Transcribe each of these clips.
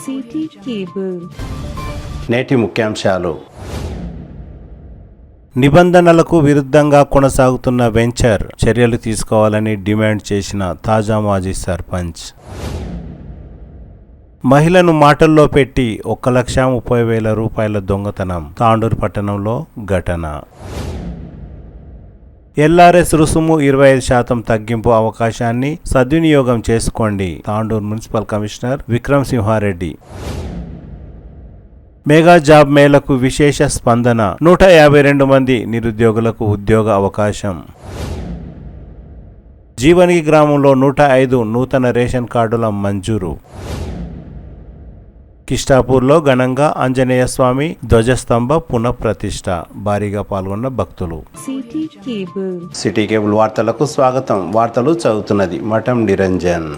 City cable. నేటి ముఖ్యాంశాలు. నిబంధనలకు విరుద్ధంగా కొనసాగుతున్న వెంచర్ చర్యలు తీసుకోవాలని డిమాండ్ చేసిన తాజా మాజీ సర్పంచ్. మహిళను మాటల్లో పెట్టి 1,30,000 రూపాయల దొంగతనం తాండూరు పట్టణంలో ఘటన. ఎల్ఆర్ఎస్ రుసుము 25% తగ్గింపు అవకాశాన్ని సద్వినియోగం చేసుకోండి Tandur municipal commissioner Vikram Simhareddy. Mega job మేళకు విశేష స్పందన 152 మంది నిరుద్యోగులకు ఉద్యోగ అవకాశం. జీవనికి గ్రామంలో 105 నూతన రేషన్ కార్డుల మంజూరు. కిష్టాపూర్లో ఘనంగా ఆంజనేయ స్వామి ధ్వజస్తంభ పునఃప్రతిష్ఠ. భారీగా పాల్గొన్న భక్తులు. సిటీ కేబుల్ వార్తలకు స్వాగతం. వార్తలు చదువుతున్నది మఠం నిరంజన్.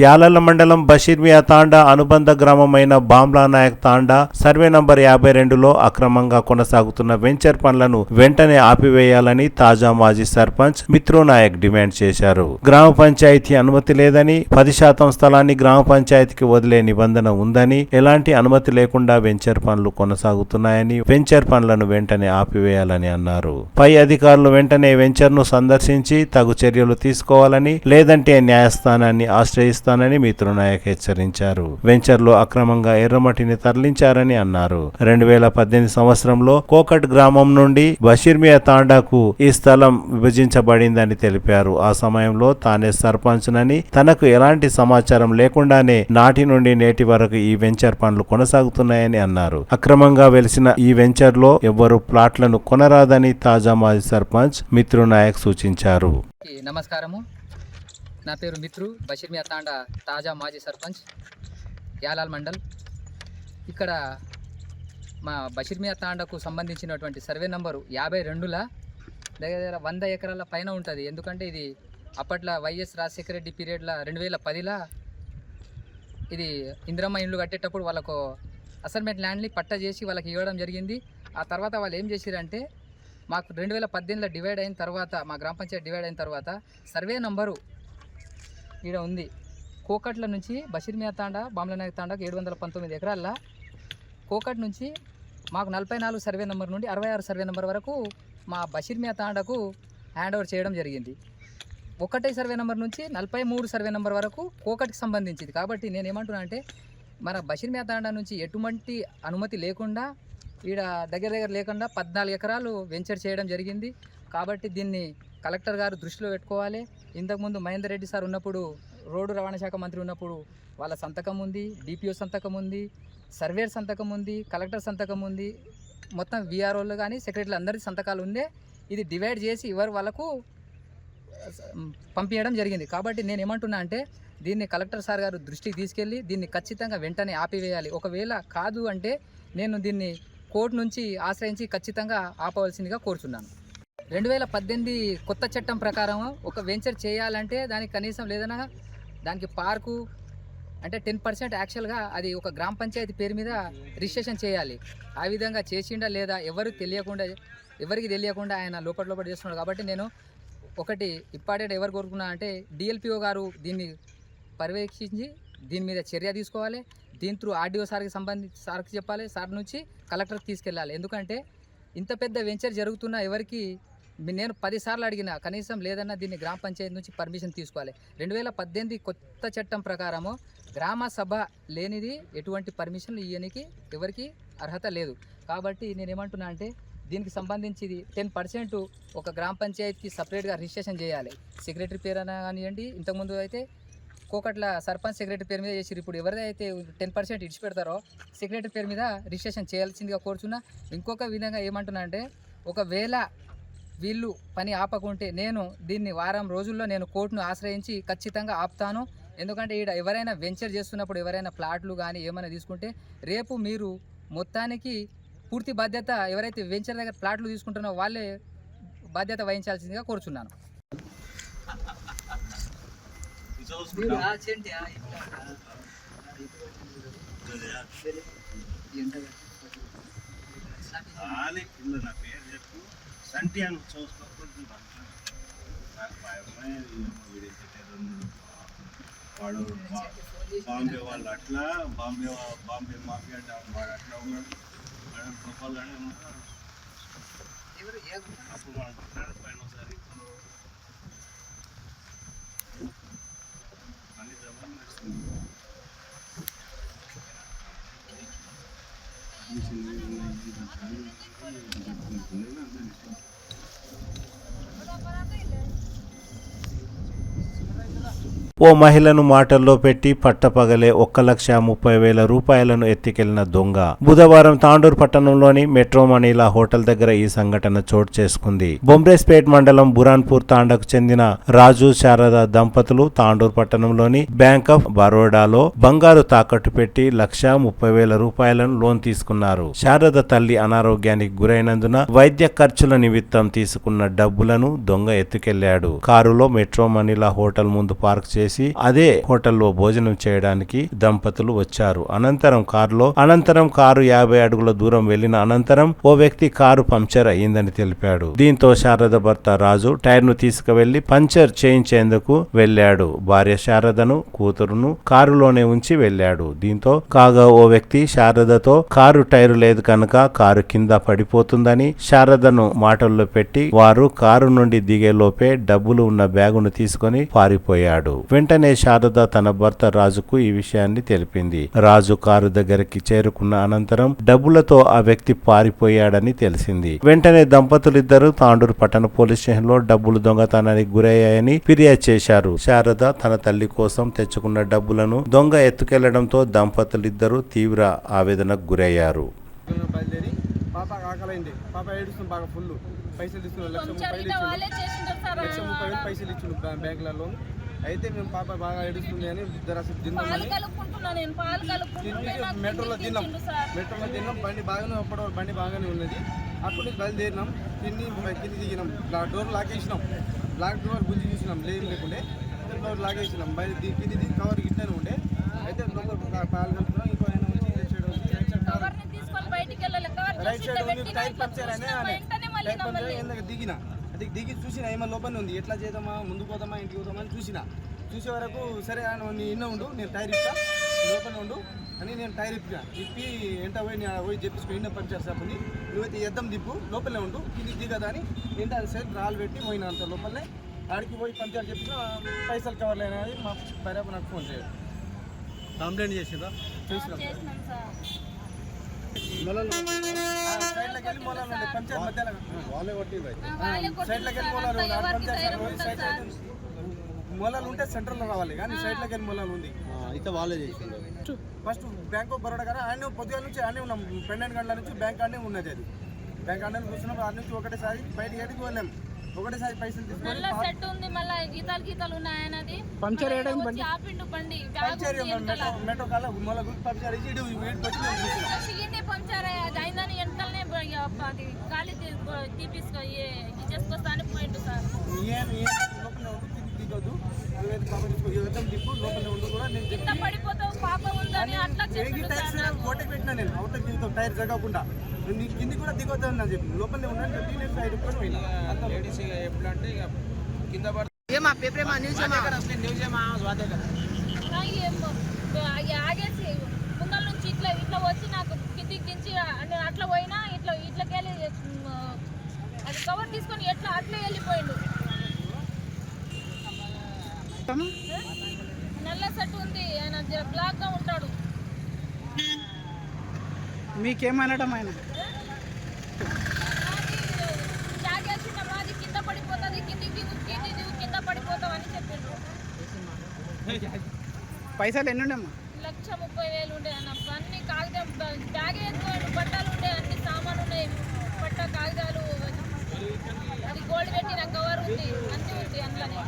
యాలల మండలం బషీర్మియా తాండా అనుబంధ గ్రామమైన బాంబ్లా నాయక్ తాండా సర్వే నంబర్ 52లో అక్రమంగా కొనసాగుతున్న వెంచర్ పనులను వెంటనే ఆపివేయాలని తాజా మాజీ సర్పంచ్ మిత్రు నాయక్ డిమాండ్ చేశారు. గ్రామ పంచాయతీ అనుమతి లేదని, 10% స్థలాన్ని గ్రామ పంచాయతీకి వదిలే నిబంధన ఉందని, ఎలాంటి అనుమతి లేకుండా వెంచర్ పనులు కొనసాగుతున్నాయని, వెంచర్ పనులను వెంటనే ఆపివేయాలని అన్నారు. పై అధికారులు వెంటనే వెంచర్ ను సందర్శించి తగు చర్యలు తీసుకోవాలని, లేదంటే న్యాయస్థానాన్ని ఆశ్రయిస్తారని మిత్రునాయక్ హెచ్చరించారు. వెంచర్లో అక్రమంగా ఎర్రమట్టిని తరలించారని అన్నారు. 2018 సంవత్సరంలో కోకట్ గ్రామం నుండి బషీర్మియా తాండాకు ఈ స్థలం విభజించబడిందని తెలిపారు. ఆ సమయంలో తానే సర్పంచ్నని, తనకు ఎలాంటి సమాచారం లేకుండానే నాటి నుండి నేటి వరకు ఈ వెంచర్ పనులు కొనసాగుతున్నాయని అన్నారు. అక్రమంగా వెలిసిన ఈ వెంచర్ లో ఎవ్వరూ ప్లాట్లను కొనరాదని తాజా మాజీ సర్పంచ్ మిత్రునాయక్ సూచించారు. నమస్కారము. నా పేరు మిత్రు, బషీర్మియా తాండా తాజా మాజీ సర్పంచ్, యాలాల్ మండల్. ఇక్కడ మా బషీర్మియా తాండాకు సంబంధించినటువంటి సర్వే నంబరు 52ల దగ్గర 100 ఎకరాల పైన ఉంటుంది. ఎందుకంటే ఇది అప్పట్లో వైఎస్ రాజశేఖర రెడ్డి పీరియడ్లో 2010లో ఇది ఇందిరమ్మ ఇండ్లు కట్టేటప్పుడు వాళ్ళకు అసైన్మెంట్ ల్యాండ్ని పట్టా చేసి వాళ్ళకి ఇవ్వడం జరిగింది. ఆ తర్వాత వాళ్ళు ఏం చేసిరంటే, మాకు 2018లో డివైడ్ అయిన తర్వాత, మా గ్రామ పంచాయతీ డివైడ్ అయిన తర్వాత సర్వే నంబరు ఇక్కడ ఉంది. కోకట్ల నుంచి బషీర్మియా తాండా బాంబ్లా నాయక్ తాండాకు 719 ఎకరాల, కోకట్ నుంచి మాకు 44 సర్వే నెంబర్ నుండి 66 సర్వే నెంబర్ వరకు మా బషీర్మియా తాండాకు హ్యాండ్ ఓవర్ చేయడం జరిగింది. 1 సర్వే నెంబర్ నుంచి 43 సర్వే నెంబర్ వరకు కోకట్కి సంబంధించింది. కాబట్టి నేను ఏమంటున్నా అంటే, మన బషీర్మియా తాండా నుంచి ఎటువంటి అనుమతి లేకుండా, ఈడ దగ్గర లేకుండా 14 ఎకరాలు వెంచర్ చేయడం జరిగింది. కాబట్టి దీన్ని కలెక్టర్ గారు దృష్టిలో పెట్టుకోవాలి. ఇంతకుముందు మహేందర్ రెడ్డి సార్ ఉన్నప్పుడు, రోడ్డు రవాణా శాఖ మంత్రి ఉన్నప్పుడు వాళ్ళ సంతకం ఉంది, డిపిఓ సంతకం ఉంది, సర్వేర్ సంతకం ఉంది, కలెక్టర్ సంతకం ఉంది, మొత్తం విఆర్ఓలు కానీ సెక్రటరీలు అందరి సంతకాలు ఉండే ఇది డివైడ్ చేసి వాళ్ళకు పంపించడం జరిగింది. కాబట్టి నేను ఏమంటున్నా అంటే, దీన్ని కలెక్టర్ సార్ గారు దృష్టికి తీసుకెళ్ళి దీన్ని ఖచ్చితంగా వెంటనే ఆపివేయాలి. ఒకవేళ కాదు అంటే నేను దీన్ని కోర్టు నుంచి ఆశ్రయించి ఖచ్చితంగా ఆపవలసిందిగా కోరుచున్నాను. 2018 కొత్త చట్టం ప్రకారం ఒక వెంచర్ చేయాలంటే దానికి కనీసం లేదన్నా దానికి పార్కు అంటే 10% యాక్చువల్గా అది ఒక గ్రామ పంచాయతీ పేరు మీద రిజిస్ట్రేషన్ చేయాలి. ఆ విధంగా చేసిండా లేదా ఎవరికి తెలియకుండా ఆయన లోపల చేస్తున్నాడు. కాబట్టి నేను ఒకటి ఇంపార్టెంట్ ఎవరు కోరుకున్నా అంటే, డిఎల్పిఓ గారు దీన్ని పర్యవేక్షించి దీని మీద చర్య తీసుకోవాలి. దీని త్రూ ఆర్డీఓ సార్కి చెప్పాలి, సార్ నుంచి కలెక్టర్కి తీసుకెళ్ళాలి. ఎందుకంటే ఇంత పెద్ద వెంచర్ జరుగుతున్నా ఎవరికి నేను 10 సార్లు అడిగినా కనీసం లేదన్నా దీన్ని గ్రామ పంచాయతీ నుంచి పర్మిషన్ తీసుకోవాలి. 2018 కొత్త చట్టం ప్రకారము గ్రామ సభ లేనిది ఎటువంటి పర్మిషన్ ఇవ్వడానికి ఎవరికి అర్హత లేదు. కాబట్టి నేనేమంటున్నా అంటే, దీనికి సంబంధించి 10% ఒక గ్రామ పంచాయతీకి సపరేట్గా రిజిస్ట్రేషన్ చేయాలి. సెక్రటరీ పేరు అయినా కానివ్వండి, ఇంతకుముందు అయితే కోకట్ల సర్పంచ్ సెక్రటరీ పేరు మీద చేసి, ఇప్పుడు ఎవరైతే 10% ఇడిచిపెడతారో సెక్రటరీ పేరు మీద రిజిస్ట్రేషన్ చేయాల్సిందిగా కోరుచున్నా. ఇంకొక విధంగా ఏమంటున్నా అంటే, ఒకవేళ వీళ్ళు పని ఆపకుంటే నేను దీన్ని వారం రోజుల్లో నేను కోర్టును ఆశ్రయించి ఖచ్చితంగా ఆపుతాను. ఎందుకంటే ఈడ ఎవరైనా వెంచర్ చేస్తున్నప్పుడు ఎవరైనా ప్లాట్లు కానీ ఏమైనా తీసుకుంటే రేపు మీరు మొత్తానికి పూర్తి బాధ్యత, ఎవరైతే వెంచర్ దగ్గర ప్లాట్లు తీసుకుంటున్నారో వాళ్ళే బాధ్యత వహించాల్సిందిగా కోరుచున్నాను. సంటియాను చూసుకోకూడదు. నాకు భయమే వాడు బాంబే వాళ్ళు అట్లా బాంబే మాఫియా వాడు అట్లా ఉన్నాడు. మేడం గోపాల్ గానే ఉన్నారు. అప్పుడు మనం చూడాలి పైన ఒకసారి అన్ని జమాన్ నడుస్తుంది. ఓ మహిళను మాటల్లో పెట్టి పట్టపగలే 1,30,000 రూపాయలను ఎత్తికెళ్లిన దొంగ. బుధవారం తాండూరు పట్టణంలోని మెట్రోమణిలా హోటల్ దగ్గర ఈ సంఘటన చోటు చేసుకుంది. బొంబ్రేస్పేట్ మండలం బురాన్పూర్ తాండాకు చెందిన రాజు శారద దంపతులు తాండూరు పట్టణంలోని బ్యాంక్ ఆఫ్ బరోడాలో బంగారు తాకట్టు పెట్టి 1,30,000 రూపాయలను లోన్ తీసుకున్నారు. శారద తల్లి అనారోగ్యానికి గురైనందున వైద్య ఖర్చుల నిమిత్తం తీసుకున్న డబ్బులను దొంగ ఎత్తుకెళ్లాడు. కారులో మెట్రోమణిలా హోటల్ ముందు పార్క్ చేసి అదే హోటల్లో భోజనం చేయడానికి దంపతులు వచ్చారు. అనంతరం కారు 50 అడుగుల దూరం వెళ్లిన అనంతరం ఓ వ్యక్తి కారు పంక్చర్ అయ్యిందని తెలిపాడు. దీంతో శారద భర్త రాజు టైర్ ను తీసుకువెళ్లి పంక్చర్ చేయించేందుకు వెళ్లాడు. భార్య శారదను కూతురును కారులోనే ఉంచి వెళ్లాడు. దీంతో కాగా ఓ వ్యక్తి శారదతో కారు టైరు లేదు కనుక కారు కింద పడిపోతుందని శారదను మాటల్లో పెట్టి వారు కారు నుండి దిగే లోపే డబ్బులు ఉన్న బ్యాగును తీసుకొని పారిపోయాడు. వెంటనే శారద తన భర్త రాజుకు ఈ విషయాన్ని తెలిపింది. రాజు కారు దగ్గరికి చేరుకున్న అనంతరం డబ్బులతో ఆ వ్యక్తి పారిపోయాడని తెలిసింది. వెంటనే దంపతులిద్దరూ తాండూరు పట్టణ పోలీస్ స్టేషన్ లో డబ్బులు దొంగతనానికి గురయ్యాయని ఫిర్యాదు చేశారు. శారద తన తల్లి కోసం తెచ్చుకున్న డబ్బులను దొంగ ఎత్తుకెళ్లడంతో దంపతులిద్దరూ తీవ్ర ఆవేదనకు గురయ్యారు. పాప ఆకలైంది. పాప ఏడుస్తుంది బాగా ఫుల్. పైసలు తీసుకున్నాం 1,30,000 పైసలు ఇచ్చిండు బ్యాంకులలో. అయితే మేము పాప బాగా ఏడుస్తుంది అని తిన్నామని మెట్రోలో తిన్నాం. బండి బాగానే ఉన్నది. అప్పుడు నుంచి బయలుదేరినాం. కింది దిగినాం. డోర్ లాగేసినాం. డోర్ గుంజి చూసినాం. లేకుండే డోర్ లాగేసినాం. కింది దిగి కవర్ గిట్టానే ఉండే. అయితే పాలు కలుపుతున్నాం. ఇంకో ఆయన రైట్ సైడ్ ఉంది. టైర్ పంక్చర్ అని దిగిన దిగి చూసిన ఏమో లోపల ఉంది. ఎట్లా చేద్దామా, ముందు పోదామా, ఇంటికి పోదామా అని చూసే వరకు సరే నీ ఇన్న ఉండు, నేను టైర్ ఇస్తా, లోపల ఉండు అని నేను టైర్ ఇప్పి ఎంట పోయి చెప్పేసుకుని ఇన్న పంక్చర్ షాప్ని నువ్వైతే ఎద్దం దిప్పు లోపలే ఉండు, కిందికి దిగదా అని ఏంటి అది సైడ్ రాళ్ళు పెట్టి పోయిన అంత లోపలనే ఆడికి పోయి పంక్చర్ చెప్పిన పైసలు కవర్లు అయినది. మా భార్య నాకు ఫోన్ చేయాలి. కంప్లైంట్ చేసినా చేసినాం. సైడ్లోకి వెళ్ళి మూలాలు ఉండే పంచాయతీ మధ్యలో సైడ్లోకి వెళ్ళి మూలాలు ఉంటే సెంటర్లో రావాలి కానీ సైడ్లోకి వెళ్ళి మూలాలు ఉంది. అయితే వాళ్ళే చేసింది. ఫస్ట్ బ్యాంక్ ఆఫ్ బరోడా కానీ ఆయన పొద్దుగా నుంచి ఆనే ఉన్నాం. 12 గంటల నుంచి బ్యాంక్ ఆనే ఉన్నది. అది బ్యాంక్ ఆనే కూర్చున్నాం. ఆడ నుంచి ఒకటేసారి బయటికి ఎడికి వెళ్ళాం. ఒకటేసారి పైసలు తీసుకొని మెట్రో కాల పంచర్ ఓటకి పెట్టినా నేను అవుట్లోకి దిగుతాం టైర్ జరగకుండా కింది కూడా దిగొద్దు అని చెప్పి లోపలనే ఉన్నాను చెప్పి నేను టైర్ ఇప్పుకొని పోయినా. ఎప్పుడు అంటే ఇక కింద ఆగేసి ముందల నుంచి ఇట్లా వచ్చి నాకు కిందికి దించి నేను అట్లా పోయినా ఇట్లకి వెళ్ళి అది కవర్ తీసుకొని అట్లా వెళ్ళిపోయిండు. నల్ల సెట్ ఉంది, ఆయన బ్లాక్ గా ఉంటాడు. మీకేమనడం ఆయన మాది కింద పడిపోతుంది, కింద పడిపోతావు అని చెప్పిండ్రు. పైసలు ఎన్ని ఉండమ్మా? 1,30,000 ఉండే అన్న. అన్ని కాగితం బ్యాగ్ వేసుకోండి, బట్టలు ఉండే, అన్ని సామాన్లు ఉన్నాయి, పట్ట కాగితాలు, అది గోల్డ్ పెట్టిన కవర్ ఉంది, అన్నీ ఉంది అందులోనే.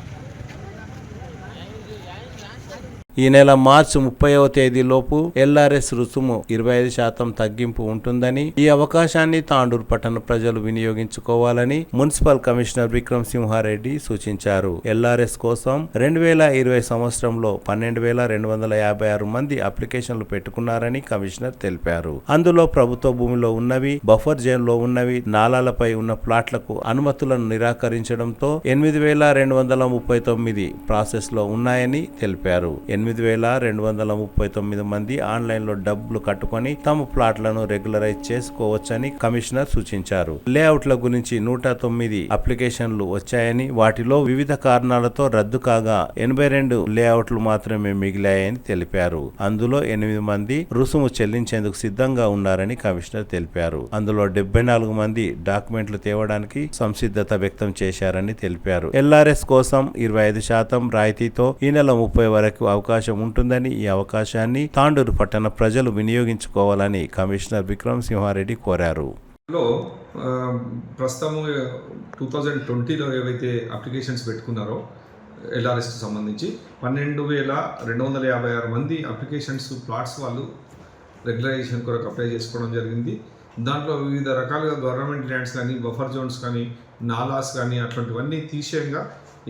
ఈ నెల మార్చి 30వ తేదీలోపు ఎల్ఆర్ఎస్ రుసుము 25% తగ్గింపు ఉంటుందని, ఈ అవకాశాన్ని తాండూరు పట్టణ ప్రజలు వినియోగించుకోవాలని మున్సిపల్ కమిషనర్ విక్రమ్ సింహారెడ్డి సూచించారు. ఎల్ఆర్ఎస్ కోసం 2020 సంవత్సరంలో 12,256 మంది అప్లికేషన్లు పెట్టుకున్నారని కమిషనర్ తెలిపారు. అందులో ప్రభుత్వ భూమిలో ఉన్నవి, బఫర్ జోన్ లో ఉన్నవి, నాలాలపై ఉన్న ప్లాట్లకు అనుమతులను నిరాకరించడంతో 8,239 ప్రాసెస్ లో ఉన్నాయని తెలిపారు. 8,239 మంది ఆన్లైన్లో డబ్బులు కట్టుకొని తమ ప్లాట్లను రెగ్యులరైజ్ చేసుకోవచ్చని కమిషనర్ సూచించారు. లేఅవుట్ల గురించి 109 అప్లికేషన్లు వచ్చాయని, వాటిలో వివిధ కారణాలతో రద్దు కాగా 82 లేఅవుట్లు మాత్రమే మిగిలాయని తెలిపారు. అందులో 8 మంది రుసుము చెల్లించేందుకు సిద్ధంగా ఉన్నారని కమిషనర్ తెలిపారు. అందులో 74 మంది డాక్యుమెంట్లు తేవడానికి సంసిద్ధత వ్యక్తం చేశారని తెలిపారు. LRS కోసం 25% రాయితీతో ఈ నెల 30 వరకు అవకాశం ఉంటుందని, ఈ అవకాశాన్ని తాండూరు పట్టణ ప్రజలు వినియోగించుకోవాలని కమిషనర్ విక్రమ్ సింహారెడ్డి కోరారు. ప్రస్తుతము 2020లో ఏవైతే అప్లికేషన్స్ పెట్టుకున్నారో LRSకి సంబంధించి 12,256 మంది అప్లికేషన్స్ ప్లాట్స్ వాళ్ళు రెగ్యులరైజేషన్ కొరకు అప్లై చేసుకోవడం జరిగింది. దాంట్లో వివిధ రకాలుగా గవర్నమెంట్ ల్యాండ్స్ కానీ, బఫర్ జోన్స్ కానీ, నాలాస్ కానీ అట్లాంటివన్నీ తీసేయంగా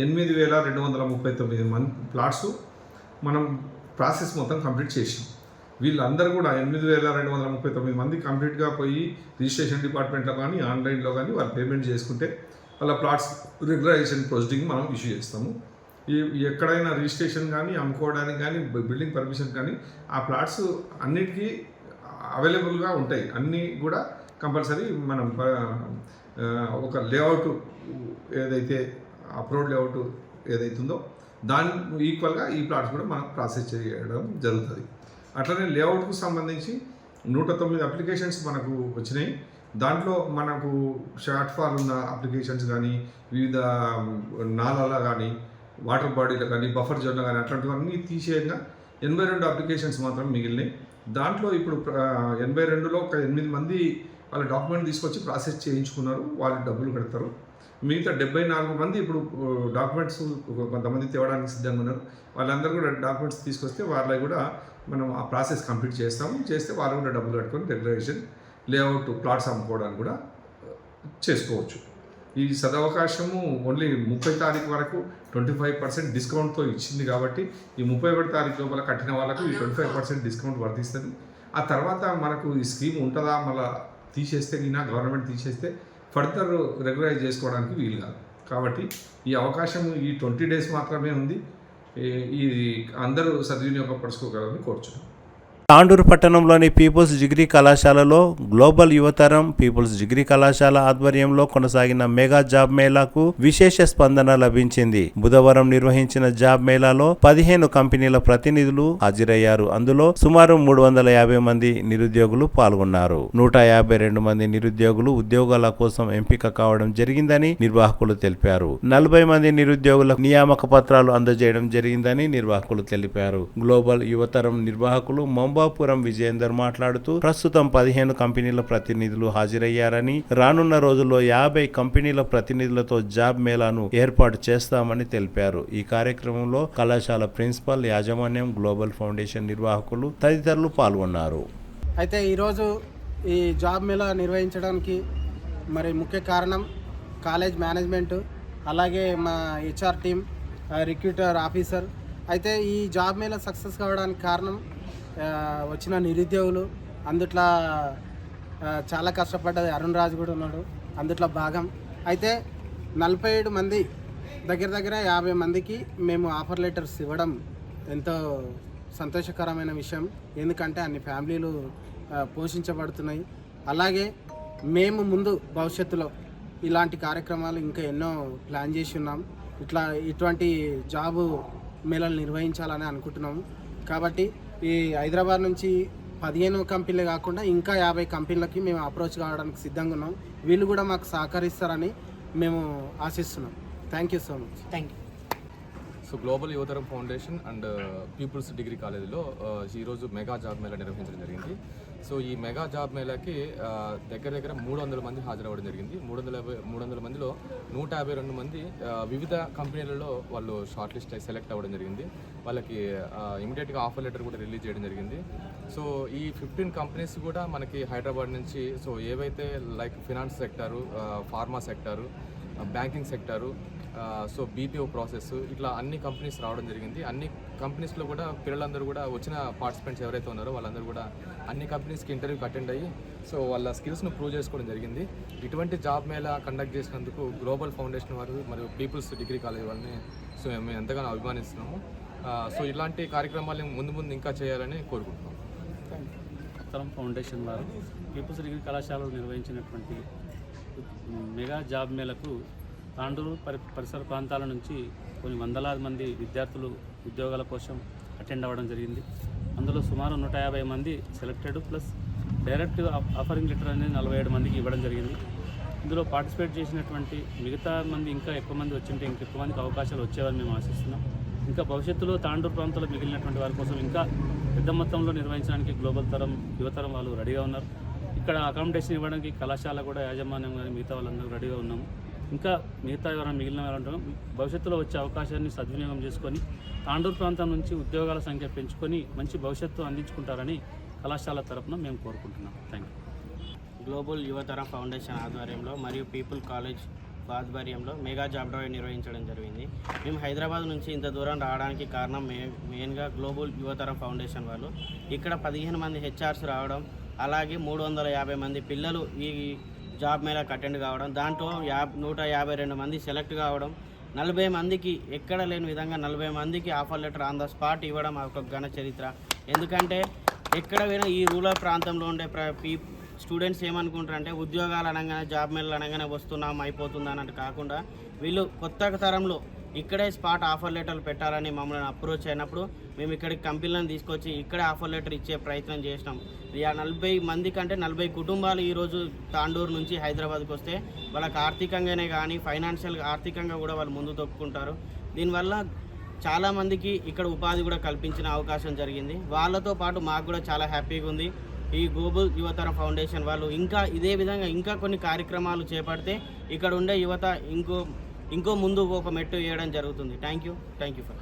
8,239 మంది ప్లాట్స్ మనం ప్రాసెస్ మొత్తం కంప్లీట్ చేసాం. వీళ్ళందరూ కూడా 8,239 మంది కంప్లీట్గా పోయి రిజిస్ట్రేషన్ డిపార్ట్మెంట్లో కానీ, ఆన్లైన్లో కానీ వాళ్ళు పేమెంట్ చేసుకుంటే వాళ్ళ ప్లాట్స్ రెగ్యులరైజేషన్ ప్రొసీడింగ్ మనం ఇష్యూ చేస్తాము. ఎక్కడైనా రిజిస్ట్రేషన్ కానీ, అమ్ముకోవడానికి కానీ, బిల్డింగ్ పర్మిషన్ కానీ ఆ ప్లాట్స్ అన్నిటికీ అవైలబుల్గా ఉంటాయి. అన్నీ కూడా కంపల్సరీ మనం ఒక లేఅవుట్ ఏదైతే అప్రూవ్డ్ లేఅవుట్ ఏదైతుందో దాని ఈక్వల్గా ఈ ప్లాట్స్ కూడా మనం ప్రాసెస్ చేయడం జరుగుతుంది. అట్లనే లేఅవుట్కు సంబంధించి 109 అప్లికేషన్స్ మనకు వచ్చినాయి. దాంట్లో మనకు షార్ట్ ఫాల్ ఉన్న అప్లికేషన్స్ కానీ, వివిధ నాలాల కానీ, వాటర్ బాడీలో కానీ, బఫర్ జోన్లో కానీ అట్లాంటివన్నీ తీసేయంగా 82 అప్లికేషన్స్ మాత్రం మిగిలినాయి. దాంట్లో ఇప్పుడు 82లో ఒక 8 మంది వాళ్ళ డాక్యుమెంట్ తీసుకొచ్చి ప్రాసెస్ చేయించుకున్నారు, వాళ్ళు డబ్బులు కడతారు. మిగతా 74 మంది ఇప్పుడు డాక్యుమెంట్స్ కొంతమంది తేవడానికి సిద్ధంగా ఉన్నారు. వాళ్ళందరూ కూడా డాక్యుమెంట్స్ తీసుకొస్తే వాళ్ళకి కూడా మనం ఆ ప్రాసెస్ కంప్లీట్ చేస్తే వాళ్ళు కూడా డబ్బులు కట్టుకొని రెగ్యులరైజేషన్ లేఅవుట్ ప్లాట్స్ అమ్ముకోవడానికి కూడా చేసుకోవచ్చు. ఈ సదవకాశము ఓన్లీ 30 తారీఖు వరకు 25% డిస్కౌంట్తో ఇచ్చింది కాబట్టి ఈ 31 తారీఖు లోపల కట్టిన వాళ్ళకు ఈ 25% డిస్కౌంట్ వర్తిస్తుంది. ఆ తర్వాత మనకు ఈ స్కీమ్ ఉంటుందా, మళ్ళీ తీసేస్తే గవర్నమెంట్ తీసేస్తే ఫర్దర్ రెగ్యులరైజ్ చేసుకోవడానికి వీలు కాదు. కాబట్టి ఈ అవకాశం ఈ 20 days మాత్రమే ఉంది. ఈ అందరూ సద్వినియోగపరుచుకోగలరని కోరుచున్నాను. తాండూరు పట్టణంలోని పీపుల్స్ డిగ్రీ కళాశాలలో గ్లోబల్ యువతరం పీపుల్స్ డిగ్రీ కళాశాల ఆధ్వర్యంలో కొనసాగిన మెగా జాబ్ మేళాకు విశేష స్పందన లభించింది. బుధవారం నిర్వహించిన జాబ్ మేళాలో 15 కంపెనీల ప్రతినిధులు హాజరయ్యారు. అందులో సుమారు 350 మంది నిరుద్యోగులు పాల్గొన్నారు. 152 మంది నిరుద్యోగులు ఉద్యోగాల కోసం ఎంపిక కావడం జరిగిందని నిర్వాహకులు తెలిపారు. 40 మంది నిరుద్యోగులకు నియామక పత్రాలు అందజేయడం జరిగిందని నిర్వాహకులు తెలిపారు. గ్లోబల్ యువతరం నిర్వాహకులు మంబాపురం విజయేందర్ మాట్లాడుతూ ప్రస్తుతం 15 కంపెనీల ప్రతినిధులు హాజరయ్యారని, రానున్న రోజుల్లో 50 కంపెనీల ప్రతినిధులతో జాబ్ మేళాను ఏర్పాటు చేస్తామని తెలిపారు. ఈ కార్యక్రమంలో కళాశాల ప్రిన్సిపల్, యాజమాన్యం, గ్లోబల్ ఫౌండేషన్ నిర్వాహకులు తదితరులు పాల్గొన్నారు. అయితే ఈరోజు ఈ జాబ్ మేళా నిర్వహించడానికి మరి ముఖ్య కారణం కాలేజ్ మేనేజ్మెంట్, అలాగే మా HR టీం, రిక్రూటర్ ఆఫీసర్. అయితే ఈ జాబ్ మేళా సక్సెస్ కావడానికి కారణం వచ్చిన నిరుద్యోగులు. అందుట్లో చాలా కష్టపడ్డది అరుణ్ రాజు కూడా ఉన్నాడు అందుట్లో భాగం. అయితే 47 మంది దగ్గర 50 మందికి మేము ఆఫర్ లెటర్స్ ఇవ్వడం ఎంతో సంతోషకరమైన విషయం. ఎందుకంటే అన్ని ఫ్యామిలీలు పోషించబడుతున్నాయి. అలాగే మేము ముందు భవిష్యత్తులో ఇలాంటి కార్యక్రమాలు ఇంకా ఎన్నో ప్లాన్ చేసి ఉన్నాం. ఇటువంటి జాబు మేళాలు నిర్వహించాలని అనుకుంటున్నాము. కాబట్టి ఈ హైదరాబాద్ నుంచి 15 కంపెనీలే కాకుండా ఇంకా 50 కంపెనీలకి మేము అప్రోచ్ కావడానికి సిద్ధంగా ఉన్నాం. వీళ్ళు కూడా మాకు సహకరిస్తారని మేము ఆశిస్తున్నాం. Thank you so much. Thank you. So global యువతరం ఫౌండేషన్ అండ్ పీపుల్స్ డిగ్రీ కాలేజీలో ఈరోజు మెగా జాబ్ మేళా నిర్వహించడం జరిగింది. సో ఈ మెగా జాబ్ మేళాకి దగ్గర 300 మంది హాజరవ్వడం జరిగింది. 300 మందిలో 152 మంది వివిధ కంపెనీలలో వాళ్ళు షార్ట్ లిస్ట్ సెలెక్ట్ అవ్వడం జరిగింది. వాళ్ళకి ఇమీడియట్గా ఆఫర్ లెటర్ కూడా రిలీజ్ చేయడం జరిగింది. సో ఈ 15 కంపెనీస్ కూడా మనకి హైదరాబాద్ నుంచి, సో ఏవైతే like finance sector, pharma sector, banking sector, so BPO process, ఇట్లా అన్ని కంపెనీస్ రావడం జరిగింది. అన్ని కంపెనీస్లో కూడా పిల్లలందరూ కూడా వచ్చిన పార్టిసిపెంట్స్ ఎవరైతే ఉన్నారో వాళ్ళందరూ కూడా అన్ని కంపెనీస్కి ఇంటర్వ్యూకి అటెండ్ అయ్యి సో వాళ్ళ స్కిల్స్ను ప్రూవ్ చేసుకోవడం జరిగింది. ఇటువంటి జాబ్ మేళా కండక్ట్ చేసినందుకు గ్లోబల్ ఫౌండేషన్ వారు మరియు పీపుల్స్ డిగ్రీ కాలేజ్ వాళ్ళని సో మేము ఎంతగానో అభిమానిస్తున్నాము. సో ఇలాంటి కార్యక్రమాలు ముందు ముందు ఇంకా చేయాలని కోరుకుంటున్నాం. తరం ఫౌండేషన్ వారు పీపుల్స్ డిగ్రీ కళాశాలలో నిర్వహించినటువంటి మెగా జాబ్ మేళకు తాండూరు పరిసర ప్రాంతాల నుంచి కొన్ని వందలాది మంది విద్యార్థులు ఉద్యోగాల కోసం అటెండ్ అవ్వడం జరిగింది. అందులో సుమారు 150 మంది selected plus direct offering letter అనేది 47 మందికి ఇవ్వడం జరిగింది. ఇందులో పార్టిసిపేట్ చేసినటువంటి మిగతా మంది ఇంకా ఎక్కువ మంది వచ్చింటే ఇంకెక్కువ మందికి అవకాశాలు వచ్చేవని మేము ఆశిస్తున్నాం. ఇంకా భవిష్యత్తులో తాండూరు ప్రాంతంలో మిగిలినటువంటి వారి కోసం ఇంకా పెద్ద మొత్తంలో నిర్వహించడానికి గ్లోబల్ తరం యువతరం వాళ్ళు రెడీగా ఉన్నారు. ఇక్కడ అకామిడేషన్ ఇవ్వడానికి కళాశాల కూడా యాజమాన్యం కానీ మిగతా వాళ్ళందరూ రెడీగా ఉన్నాము. ఇంకా మిగతా ఎవరైనా మిగిలిన వారు ఉంటాం. భవిష్యత్తులో వచ్చే అవకాశాన్ని సద్వినియోగం చేసుకొని తాండూరు ప్రాంతం నుంచి ఉద్యోగాల సంఖ్య పెంచుకొని మంచి భవిష్యత్తు అందించుకుంటారని కళాశాల తరపున మేము కోరుకుంటున్నాం. Thank you. గ్లోబల్ యువతర ఫౌండేషన్ ఆధ్వర్యంలో మరియు పీపుల్ కాలేజ్ ఆధ్వర్యంలో మెగా జాబ్ డ్రైవ్ నిర్వహించడం జరిగింది. మేము హైదరాబాద్ నుంచి ఇంత దూరం రావడానికి కారణం మెయిన్గా గ్లోబల్ యువతర ఫౌండేషన్ వాళ్ళు. ఇక్కడ 15 మంది హెచ్ఆర్స్ రావడం, అలాగే 350 మంది పిల్లలు ఈ జాబ్ మేళకు అటెండ్ కావడం, దాంట్లో 152 మంది సెలెక్ట్ కావడం, 40 మందికి ఎక్కడ లేని విధంగా 40 మందికి offer letter on the spot ఇవ్వడం ఒక ఘన చరిత్ర. ఎందుకంటే ఎక్కడ పోయినా ఈ రూరల్ ప్రాంతంలో ఉండే స్టూడెంట్స్ ఏమనుకుంటారంటే ఉద్యోగాలు అనగానే జాబ్ మేళలు అనగానే వస్తున్నాం అయిపోతుంది అన్నట్టు కాకుండా వీళ్ళు కొత్త తరంలో ఇక్కడే స్పాట్ ఆఫర్ లెటర్లు పెట్టాలని మమ్మల్ని అప్రోచ్ అయినప్పుడు మేము ఇక్కడికి కంపెనీలను తీసుకొచ్చి ఇక్కడే ఆఫర్ లెటర్ ఇచ్చే ప్రయత్నం చేసినాం. 40 మంది కంటే 40 కుటుంబాలు ఈరోజు తాండూరు నుంచి హైదరాబాద్కి వస్తే వాళ్ళకి ఆర్థికంగానే కానీ ఫైనాన్షియల్గా ఆర్థికంగా కూడా వాళ్ళు ముందు తొక్కుకుంటారు. దీనివల్ల చాలామందికి ఇక్కడ ఉపాధి కూడా కల్పించిన అవకాశం జరిగింది. వాళ్ళతో పాటు మాకు కూడా చాలా హ్యాపీగా ఉంది. ఈ గ్లోబల్ యువతర ఫౌండేషన్ వాళ్ళు ఇంకా ఇదే విధంగా ఇంకా కొన్ని కార్యక్రమాలు చేపడితే ఇక్కడ ఉండే యువత ఇంకో ముందు ఒక మెట్టు వేయడం జరుగుతుంది. థ్యాంక్ యూ ఫర్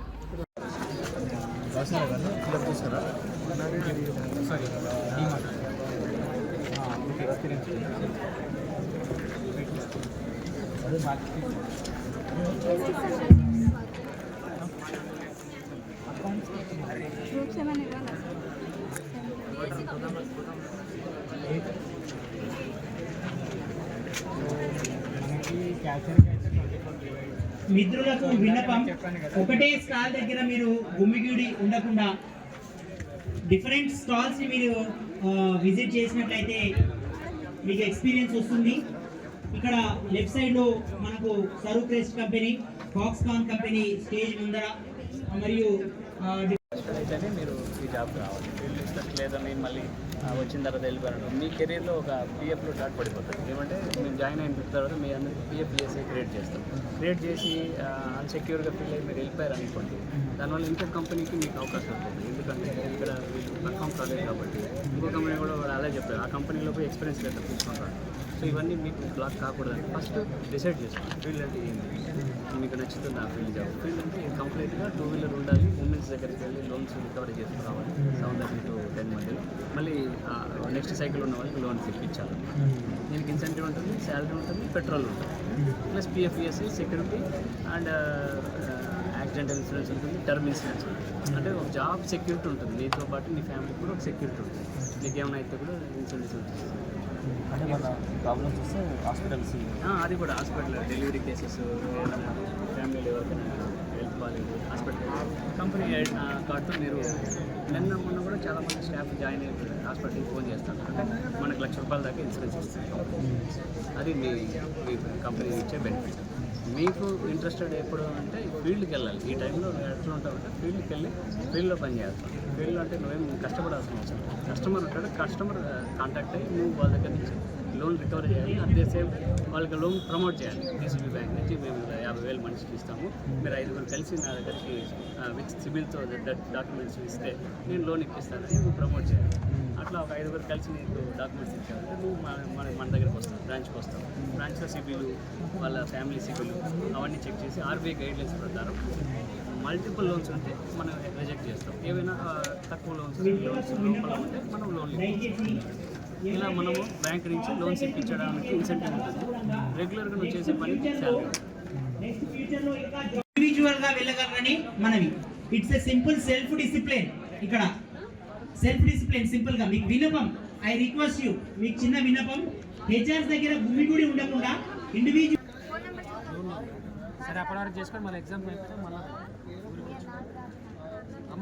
మిత్రులకు విన్నపం, ఒకటే స్టాల్ దగ్గర మీరు గుమ్మిగూడి ఉండకుండా డిఫరెంట్ స్టాల్స్ ని మీరు విజిట్ చేసినట్లయితే మీకు ఎక్స్పీరియన్స్ వస్తుంది. ఇక్కడ లెఫ్ట్ సైడ్ లో మనకు Saru crest company, Foxconn company stage ముందర మరియు అయితేనే మీరు ఈ జాబ్కి రావాలి. ఫీల్డ్ ఇస్తారు లేదా మీరు మళ్ళీ వచ్చిన తర్వాత వెళ్ళిపోయారు. మీ కెరీర్లో ఒక పిఎఫ్లో డాట్ పడిపోతుంది. ఏమంటే మీరు జాయిన్ అయిన తర్వాత మీ అందరికీ పిఎఫ్ క్రియేట్ చేస్తాం. క్రియేట్ చేసి అన్సెక్యూర్గా ఫీల్ అయ్యి మీరు వెళ్ళిపోయారు అనుకోండి, దానివల్ల ఇంకో కంపెనీకి మీకు అవకాశం ఉంటుంది. ఎందుకంటే ఇక్కడ వీళ్ళు పర్ఫామ్ కాలేదు కాబట్టి ఇంకో కంపెనీ కూడా వాళ్ళు అలా చెప్తారు, ఆ కంపెనీలో పోయి ఎక్స్పీరియన్స్ లెటర్ తీసుకుంటారు. సో ఇవన్నీ మీకు బ్లాక్ కాకూడదని ఫస్ట్ డిసైడ్ చేసుకోండి. ఫీల్డ్ అంటే ఏంటి, మీకు నచ్చుతుంది ఆ ఫీల్డ్ జాబ్. ఫీల్డ్ అంటే కంప్లీట్గా 2 వీలర్ ఉండాలి, ఉమెన్స్ దగ్గరికి వెళ్ళి లోన్స్ రికవరీ చేసుకురావాలి 7 to 10 మధ్యలో. మళ్ళీ నెక్స్ట్ సైకిల్ ఉన్న వాళ్ళకి లోన్స్ ఇప్పించాలి. దీనికి ఇన్సెంటివ్ ఉంటుంది, శాలరీ ఉంటుంది, పెట్రోల్ ఉంటుంది, plus PF ESI, security and accidental insurance ఉంటుంది, టర్మ్ ఇన్సూరెన్స్ ఉంటుంది. అంటే ఒక జాబ్ సెక్యూరిటీ ఉంటుంది, నీతో పాటు నీ ఫ్యామిలీకి కూడా ఒక సెక్యూరిటీ ఉంటుంది. నీకు ఏమైనా అయితే కూడా ఇన్సూరెన్స్ ఉంటుంది. అంటే మన ప్రాబ్లమ్స్ వస్తే హాస్పిటల్స్ అది కూడా హాస్పిటల్ డెలివరీ కేసెస్, ఫ్యామిలీలో ఎవరికైనా హెల్త్ బాగాలేదు హాస్పిటల్ కంపెనీ కార్డుతో మీరు మొన్న కూడా చాలామంది స్టాఫ్ జాయిన్ అయిపోయి హాస్పిటల్కి ఫోన్ చేస్తారు. అంటే మనకు ₹1,00,000 దాకా ఇన్సూరెన్స్ ఇస్తుంది. అది మీ కంపెనీ ఇచ్చే బెనిఫిట్. మీకు ఇంట్రెస్టెడ్ ఎప్పుడు అంటే ఫీల్డ్కి వెళ్ళాలి. ఈ టైంలో ఎట్లా ఉంటామంటే ఫీల్డ్కి వెళ్ళి ఫీల్డ్లో పని చేయాలి. ఫీల్డ్లో అంటే నువ్వేం కష్టపడాల్సిన అవసరం. కస్టమర్ ఉంటాడు, కస్టమర్ కాంటాక్ట్ అయ్యి నువ్వు వాళ్ళ దగ్గర నుంచి లోన్ రికవరీ చేయాలి. అదే సేమ్ వాళ్ళకి లోన్ ప్రమోట్ చేయాలి. డీసీబీ బ్యాంక్ నుంచి మేము 50,000 మనిషికి ఇస్తాము, మీరు 5 కలిసి నా దగ్గరికి విత్ సిబిల్తో డాక్యుమెంట్స్ ఇస్తే నేను లోన్ ఇప్పిస్తాను, నువ్వు ప్రమోట్ చేయాలి. అట్లా ఒక 5 కలిసి నీకు డాక్యుమెంట్స్ ఇచ్చారంటే నువ్వు మన దగ్గరికి వస్తావు, బ్రాంచ్కి వస్తావు. బ్రాంచ్లో సిబిల్, వాళ్ళ ఫ్యామిలీ సిబిల్ అవన్నీ చెక్ చేసి ఆర్బీఐ గైడ్లైన్స్ ప్రకారం మల్టిపుల్ లోన్స్ ఉంటే మనం రిజెక్ట్ చేస్తాం. ఏవైనా తక్కువ లోన్స్ లోపల ఉంటే మనం లోన్ ఇలా మనము బ్యాంక్ నుంచి లోన్స్ ఇప్పించడానికి ఇన్సెంటివ్ ఉంటుంది. రెగ్యులర్గా నువ్వు చేసే పని శాలరీ. ఇండివిజువల్గా వెళ్ళగలరని మనవి. It's a simple self discipline. ఇక్కడ సెల్ఫ్ డిసిప్లిన్ సింపుల్ గా మీకు విన్నపం, ఐ రిక్వెస్ట్ యూ, మీకు చిన్న విన్నపం, హెచ్ఆర్స్ దగ్గర గుమ్మిగూడి ఉండకుండా ఇండివిజువల్ సరే అప్పటి వరకు చేసుకొని మళ్ళీ ఎగ్జామ్ అయిపోతే మళ్ళీ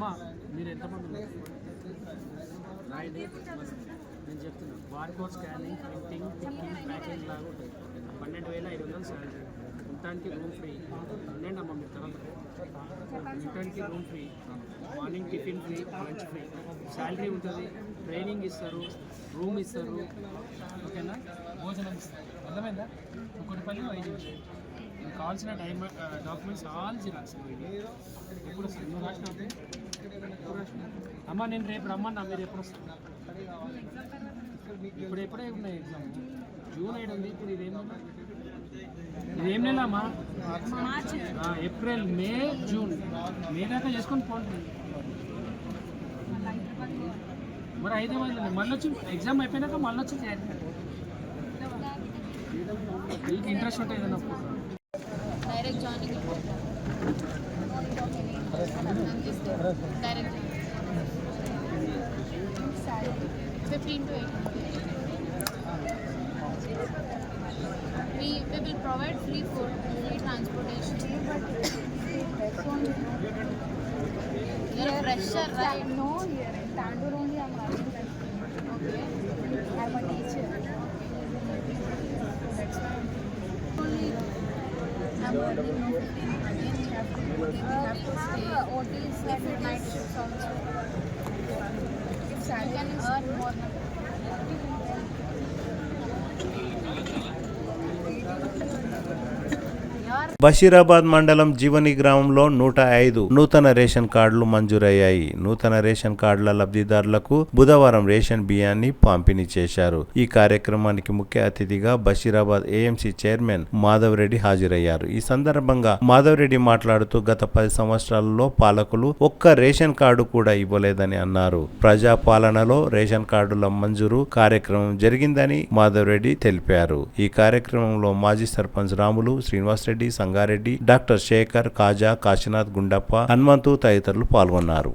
అమ్మ మీరు ఎంతమంది ఉన్నారు రాయండి నేను చెప్తున్నాను barcode scanning printing picking packing లాగా ఉంటుంది 12,500 శాలరీ ఉండటానికి రూమ్ ఫ్రీ ఉండండి అమ్మ మీరు తర్వాత ఉండటానికి room free morning tiffin free lunch free salary ఉంటుంది ట్రైనింగ్ ఇస్తారు రూమ్ ఇస్తారు ఓకేనా భోజనం ఇస్తారు అర్థమైందా కుక్కటిపల్లి వైద్యం మీకు కావాల్సిన డాక్యుమెంట్స్ ఆల్ జిరాక్స్ ఎప్పుడు వస్తుంది నువ్వు రాసినప్పుడు అమ్మ నేను రేపు రమ్మన్నా మీరు ఎప్పుడు వస్తుంది ఇప్పుడు ఎప్పుడే ఉన్నాయి ఎగ్జామ్ జూన్ 7 ఉంది ఇప్పుడు ఇదేం నెల అమ్మా ఏప్రిల్ మే జూన్ మే దాకా చేసుకొని పోండి మరి హైదరాబాద్లో మళ్ళీ వచ్చి ఎగ్జామ్ అయిపోయినాక మళ్ళీ వచ్చి చేయాలి మీకు ఇంట్రెస్ట్ ఉంటే ఏదైనా direct joining direct 15 to 18. We will provide free food, free transportation. You're a fresher, right? No, here in Tandoor only I'm running. Okay. I'm a teacher. That's why Only I'm working no 15. Again we have to stay. OTs and night shifts also. If you salary can is earn more. Basheerabad మండలం జీవని గ్రామంలో 105 నూతన ration కార్డులు మంజూరయ్యాయి. నూతన ration కార్డుల లబ్ధిదారులకు బుధవారం ration బియ్యాన్ని పంపిణీ చేశారు. ఈ కార్యక్రమానికి ముఖ్య అతిథిగా బషీరాబాద్ ఏఎంసీ చైర్మన్ మాధవ్ రెడ్డి హాజరయ్యారు. ఈ సందర్భంగా మాధవ్ రెడ్డి మాట్లాడుతూ గత 10 సంవత్సరాలలో పాలకులు ఒక్క రేషన్ కార్డు కూడా ఇవ్వలేదని అన్నారు. ప్రజా పాలనలో రేషన్ కార్డుల మంజూరు కార్యక్రమం జరిగిందని మాధవ్ రెడ్డి తెలిపారు. ఈ కార్యక్రమంలో మాజీ సర్పంచ్ రాములు, శ్రీనివాస్ రెడ్డి, సంగారెడ్డి, డాక్టర్ శేఖర్, కాజా, కాశీనాథ్, గుండప్ప, హనుమంతు తదితరులు పాల్గొన్నారు.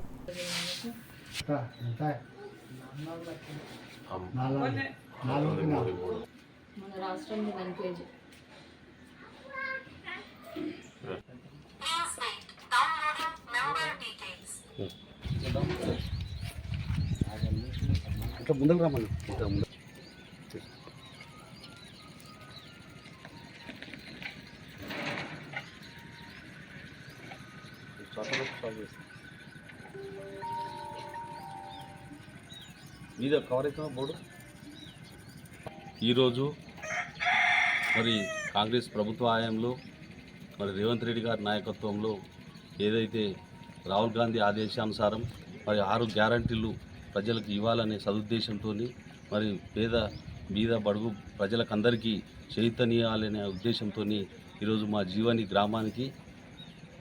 ముందుకు రమ్మని మీద కవర్ అవుతున్నా బోర్డు. ఈరోజు మరి కాంగ్రెస్ ప్రభుత్వ హయాంలో మరి రేవంత్ రెడ్డి గారి నాయకత్వంలో ఏదైతే రాహుల్ గాంధీ ఆదేశానుసారం మరి 6 గ్యారంటీలు ప్రజలకు ఇవ్వాలనే సదుద్దేశంతో మరి పేద బీద బడుగు ప్రజలకందరికీ చైతన్యాలనే ఉద్దేశంతో ఈరోజు మా జీవని గ్రామానికి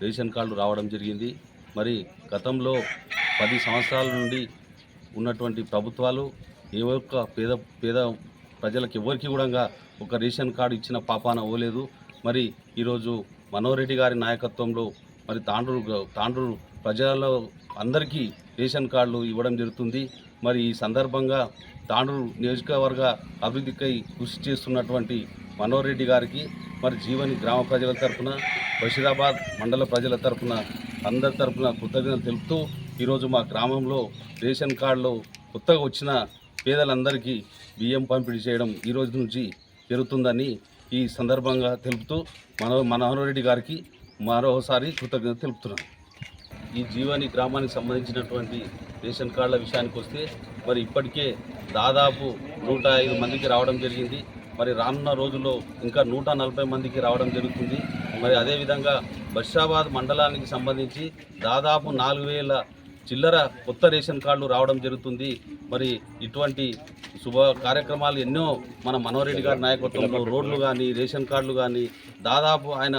రేషన్ కార్డులు రావడం జరిగింది. మరి గతంలో 10 సంవత్సరాల నుండి ఉన్నటువంటి ప్రభుత్వాలు ఏ ఒక్క పేద ప్రజలకు ఎవరికి కూడా ఒక రేషన్ కార్డు ఇచ్చిన పాపాన ఓలేదు. మరి ఈరోజు మనోహర్ రెడ్డి గారి నాయకత్వంలో మరి తాండ్రూరు ప్రజలలో అందరికీ రేషన్ కార్డులు ఇవ్వడం జరుగుతుంది. మరి ఈ సందర్భంగా తాండ్రూరు నియోజకవర్గ అభివృద్ధికై కృషి చేస్తున్నటువంటి మనోహర్ రెడ్డి గారికి మరి జీవని గ్రామ ప్రజల తరఫున, బషీరాబాద్ మండల ప్రజల తరఫున, అందరి తరఫున కృతజ్ఞతలు తెలుపుతూ ఈరోజు మా గ్రామంలో రేషన్ కార్డులో కొత్తగా వచ్చిన పేదలందరికీ బియ్యం పంపిణీ చేయడం ఈ రోజు నుంచి జరుగుతుందని ఈ సందర్భంగా తెలుపుతూ మనోహర్ రెడ్డి గారికి మరోసారి కృతజ్ఞత తెలుపుతున్నాను. ఈ జీవని గ్రామానికి సంబంధించినటువంటి రేషన్ కార్డుల విషయానికి వస్తే మరి ఇప్పటికే దాదాపు 105 మందికి రావడం జరిగింది. మరి రానున్న రోజుల్లో ఇంకా 140 మందికి రావడం జరుగుతుంది. మరి అదేవిధంగా బషీరాబాద్ మండలానికి సంబంధించి దాదాపు 4,000 చిల్లర కొత్త రేషన్ కార్డులు రావడం జరుగుతుంది. మరి ఇటువంటి శుభ కార్యక్రమాలు ఎన్నో మన మనోహర్ రెడ్డి గారి నాయకత్వంలో రోడ్లు కానీ రేషన్ కార్డులు కానీ దాదాపు ఆయన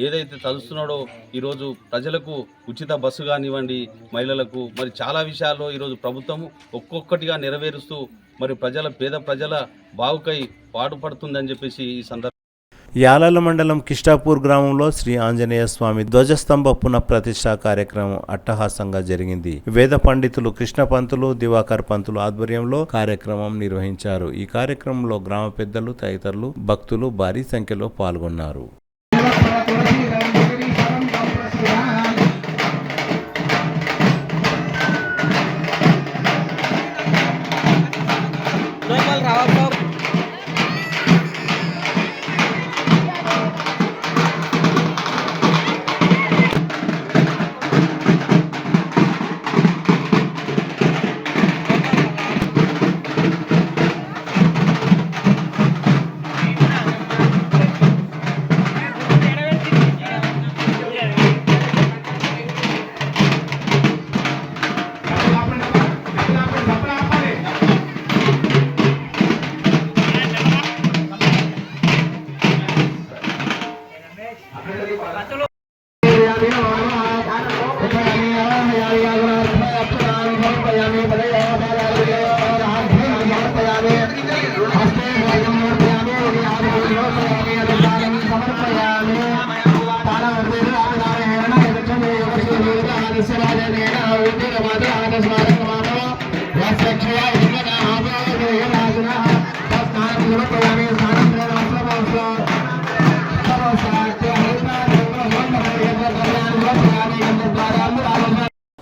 ఏదైతే తలుస్తున్నాడో ఈరోజు ప్రజలకు ఉచిత బస్సు కానివ్వండి, మహిళలకు మరి చాలా విషయాల్లో ఈరోజు ప్రభుత్వం ఒక్కొక్కటిగా నెరవేరుస్తూ మరి పేద ప్రజల బావుకై పాటుపడుతుందని చెప్పేసి ఈ సందర్భంగా యాలాల మండలం కిష్టాపూర్ గ్రామంలో శ్రీ ఆంజనేయ స్వామి ధ్వజస్తంభ పునఃప్రతిష్ఠా కార్యక్రమం అట్టహాసంగా జరిగింది. వేద పండితులు కృష్ణ పంతులు, దివాకర్ పంతులు ఆధ్వర్యంలో కార్యక్రమం నిర్వహించారు. ఈ కార్యక్రమంలో గ్రామ పెద్దలు తదితరులు భక్తులు భారీ సంఖ్యలో పాల్గొన్నారు.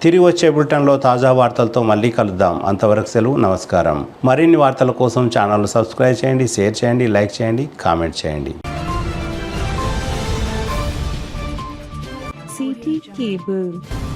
తిరిగి వచ్చే బులెటిన్లో తాజా వార్తలతో మళ్ళీ కలుద్దాం. అంతవరకు సెలవు, నమస్కారం. మరిన్ని వార్తల కోసం ఛానల్ సబ్స్క్రైబ్ చేయండి, షేర్ చేయండి, లైక్ చేయండి, కామెంట్ చేయండి. CT Cable.